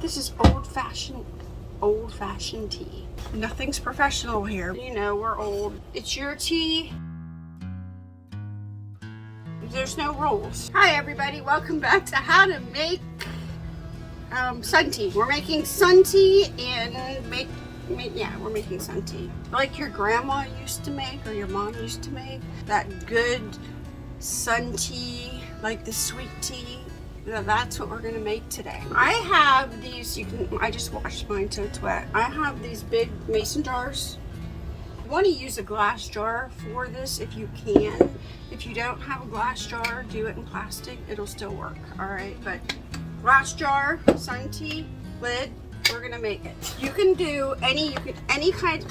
This is old-fashioned tea. Nothing's professional here. You know, we're old. It's your tea. There's no rules. Hi everybody, welcome back to how to make sun tea. We're making sun tea and we're making sun tea. Like your grandma used to make or your mom used to make. That good sun tea, like the sweet tea. That's what we're gonna make today. I have these, I just washed mine so it's wet. I have these big mason jars. You wanna use a glass jar for this if you can. If you don't have a glass jar, do it in plastic, it'll still work, all right? But glass jar, sun tea, lid, we're gonna make it. You can do any kind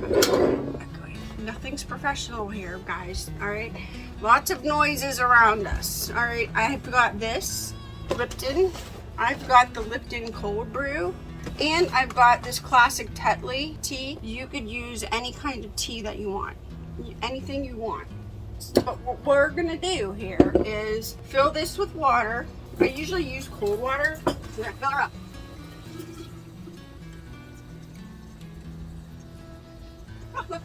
of, nothing's professional here, guys, all right? Lots of noises around us, all right? I've got this Lipton. I've got the Lipton cold brew. And I've got this classic Tetley tea. You could use any kind of tea that you want. Anything you want. But what we're gonna do here is fill this with water. I usually use cold water. Fill her up. Oh, look.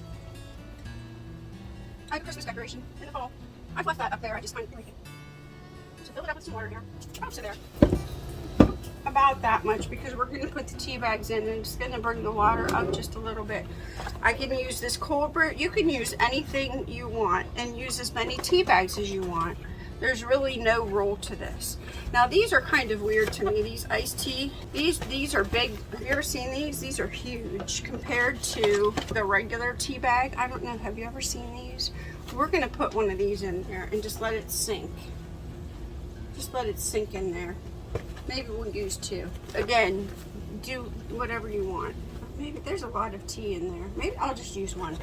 I have a Christmas decoration in the fall. I've left that up there. I just find it really cute. So fill it up with some water here. Up to there. About that much because we're going to put the tea bags in and it's going to bring the water up just a little bit. I can use this cold brew. You can use anything you want and use as many tea bags as you want. There's really no rule to this. Now these are kind of weird to me. These iced tea, these are big. Have you ever seen these? These are huge compared to the regular tea bag. I don't know. Have you ever seen these? We're going to put one of these in there and just let it sink. Just let it sink in there. Maybe we'll use two. Again, do whatever you want. Maybe there's a lot of tea in there. Maybe I'll just use one.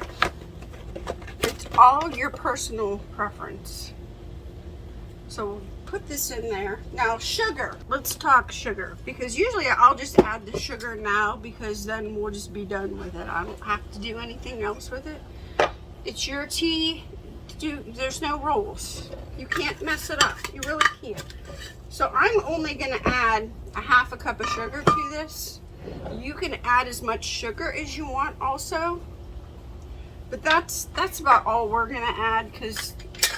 It's all your personal preference. So put this in there. Now sugar. Let's talk sugar. Because usually I'll just add the sugar now because then we'll just be done with it. I don't have to do anything else with it. It's your tea. There's no rules. You can't mess it up. You really can't. So I'm only going to add a half a cup of sugar to this. You can add as much sugar as you want also. But that's about all we're going to add because,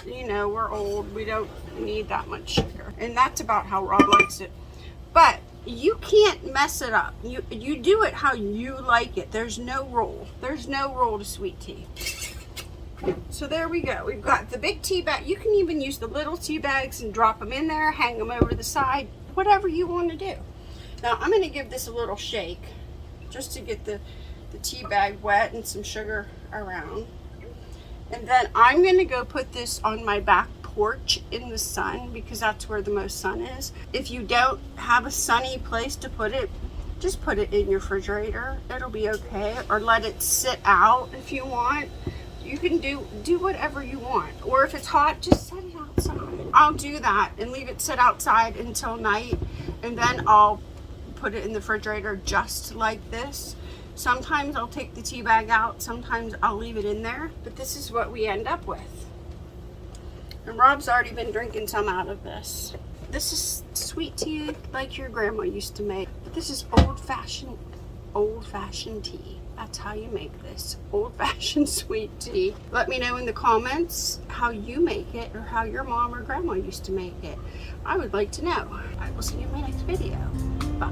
you know, we're old. We don't need that much sugar. And that's about how Rob likes it. But you can't mess it up. You do it how you like it. There's no rule. There's no rule to sweet tea. So there we go. We've got the big tea bag. You can even use the little tea bags and drop them in there, hang them over the side, whatever you want to do. Now I'm going to give this a little shake just to get the tea bag wet and some sugar around. And then I'm going to go put this on my back porch in the sun because that's where the most sun is. If you don't have a sunny place to put it, just put it in your refrigerator. It'll be okay. Or let it sit out if you want. You can do whatever you want. Or if it's hot, just set it outside. I'll do that and leave it sit outside until night. And then I'll put it in the refrigerator just like this. Sometimes I'll take the tea bag out. Sometimes I'll leave it in there. But this is what we end up with. And Rob's already been drinking some out of this. This is sweet tea like your grandma used to make. But this is old-fashioned tea. That's how you make this old-fashioned sweet tea. Let me know in the comments how you make it or how your mom or grandma used to make it. I would like to know. I will see you in my next video. Bye.